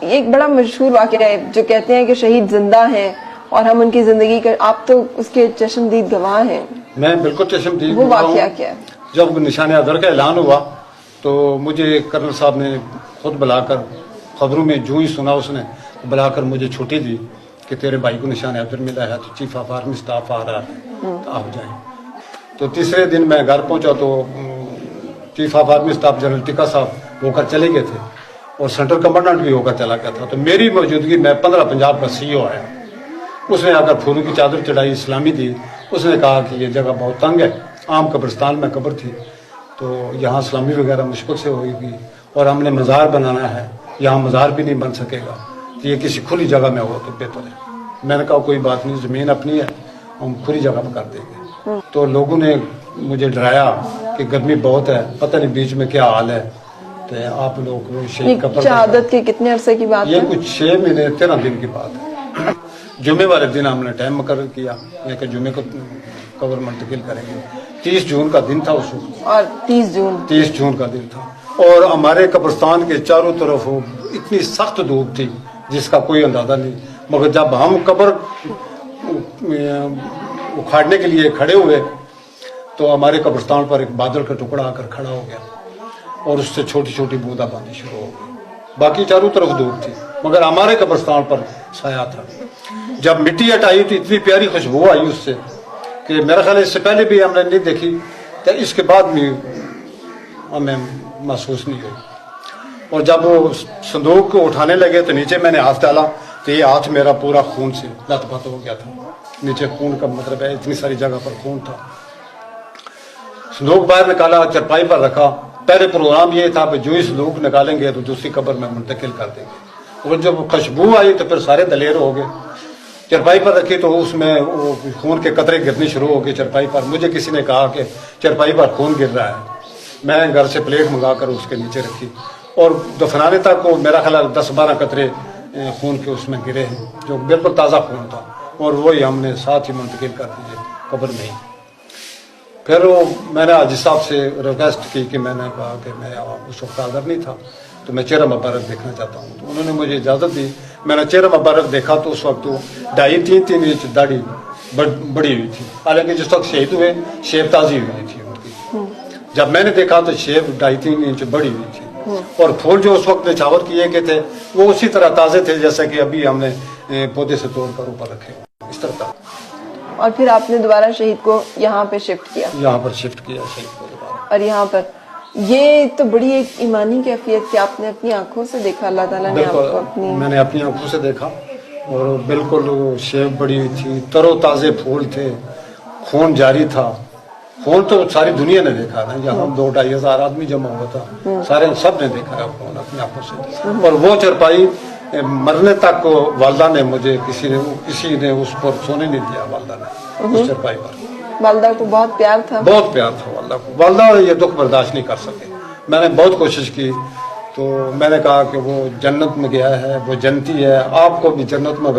ایک بڑا مشہور واقعہ ہے جو کہتے ہیں کہ شہید زندہ ہیں اور ہم ان کی زندگی کا، آپ تو اس کے چشمدید گواہ ہیں. میں بالکل چشمدید وہ واقعہ کیا ہے؟ جب نشان ادر کا اعلان ہوا تو مجھے کرنل صاحب نے خود بلا کر، خبروں میں جو ہی سنا اس نے بلا کر مجھے چھٹی دی کہ تیرے بھائی کو نشان ادر ملا ہے، تو چیف آف آرمی اسٹاف آ رہا ہے تو آپ جائیں. تو تیسرے دن میں گھر پہنچا تو chief of army staff general tikka صاحب ہو کر چلے گئے تھے اور سینٹرل کمانڈنٹ بھی ہو کر چلا گیا تھا. تو میری موجودگی میں 15 پنجاب کا سی او آیا. اس نے آ کر پھولوں کی چادر چڑھائی، اسلامی دی. اس نے کہا کہ یہ جگہ بہت تنگ ہے، عام قبرستان میں قبر تھی تو یہاں اسلامی وغیرہ مشکل سے ہوئے گی اور ہم نے مزار بنانا ہے، یہاں مزار بھی نہیں بن سکے گا، تو یہ کسی کھلی جگہ میں ہو تو بہتر ہے. میں نے کہا کوئی بات نہیں، زمین اپنی ہے، ہم کھلی جگہ پہ کر دیں گے. تو لوگوں نے مجھے ڈرایا کہ گرمی بہت ہے، پتہ نہیں بیچ میں کیا حال ہے، تو آپ لوگ شہید قبر. شہادت کے کتنے عرصے کی بات ہے؟ یہ کچھ 6 مہینے 13 دن کی بات ہے. جمعے والے دن ہم نے ٹائم مقرر کیا کہ جمعے کو قبر منتقل کریں گے. 30 جون کا دن تھا اس وقت، اور 30 جون کا دن تھا. اور ہمارے قبرستان کے چاروں طرف اتنی سخت دھوپ تھی جس کا کوئی اندازہ نہیں. مگر جب ہم قبر اکھاڑنے کے لیے کھڑے ہوئے تو ہمارے قبرستان پر ایک بادل کا ٹکڑا آ کر کھڑا ہو گیا اور اس سے چھوٹی چھوٹی بوندا باندھی شروع ہو گئی. باقی چاروں طرف دھوپ تھی مگر ہمارے قبرستان پر سایہ تھا. جب مٹی ہٹائی تو اتنی پیاری خوشبو آئی اس سے کہ میرا خیال ہے اس سے پہلے بھی ہم نے نہیں دیکھی، تو اس کے بعد بھی ہمیں محسوس نہیں ہوئی. اور جب وہ صندوق کو اٹھانے لگے تو نیچے میں نے ہاتھ ڈالا تو یہ ہاتھ میرا پورا خون سے لت پت ہو گیا تھا. نیچے خون کا مطلب ہے اتنی ساری جگہ پر خون تھا. صندوق باہر نکالا، چرپائی پر رکھا. پہلے پروگرام یہ تھا کہ جو ہی صندوق نکالیں گے تو دوسری قبر میں منتقل کر دیں گے. اور جب خوشبو آئی تو پھر سارے دلیر ہو گئے. چرپائی پر رکھی تو اس میں وہ خون کے قطرے گرنے شروع ہو گئے چرپائی پر. مجھے کسی نے کہا کہ چرپائی پر خون گر رہا ہے. میں گھر سے پلیٹ منگا کر اس کے نیچے رکھی اور دفنانے تک وہ میرا خیال 10-12 قطرے خون کے اس میں گرے ہیں جو بالکل تازہ خون تھا اور وہی ہم نے ساتھ ہی منتقل کر دیے قبر میں ہی. پھر وہ میں نے حاجی صاحب سے ریکویسٹ کی کہ میں نے کہا کہ میں اس وقت حاضر نہیں تھا تو میں چہرہ مبارک دیکھنا چاہتا ہوں. تو انہوں نے مجھے اجازت دی. میں نے چہرہ مبارک دیکھا تو اس وقت 2.5-3 انچ داڑھی بڑی ہوئی تھی. حالانکہ جس وقت شہید ہوئے شیب تازی ہوئی تھی ان کی. جب میں نے دیکھا تو شیب 2.5-3 انچ بڑی ہوئی تھی اور پھول جو اس وقت نچھاور کیے گئے تھے وہ اسی طرح تازے تھے جیسا کہ ابھی ہم نے پودے سے توڑ کر اوپر رکھے اس طرح تھا. اور پھر آپ نے دوبارہ شہید کو یہاں پہ شفٹ کیا؟ یہاں پر شفٹ کیا شہید کو دوبارہ. اور یہاں پر یہ تو بڑی ایک ایمانی کیفیت کہ آپ نے اپنی آنکھوں سے دیکھا، اللہ تعالیٰ نے آپ کو اپنی. میں نے اپنی آنکھوں سے دیکھا اور بالکل شیب بڑی ہوئی تھی، تر و تازے پھول تھے، خون جاری تھا. خون تو ساری دنیا نے دیکھا نا، یہاں 2-2.5 ہزار آدمی جمع ہوا تھا، سارے سب نے دیکھا ہے خون اپنی آنکھوں سے. اور وہ چرپائی مرنے تک والدہ نے مجھے کسی نے اس پر سونے نہیں دیا. والدہ نے اس چرپائی پر، والدہ کو بہت پیار تھا، بہت پیار تھا والدہ کو. والدہ یہ دکھ برداشت نہیں کر سکے. میں نے بہت کوشش کی تو میں نے کہا کہ وہ جنت میں گیا ہے، وہ جنتی ہے، آپ کو بھی جنت میں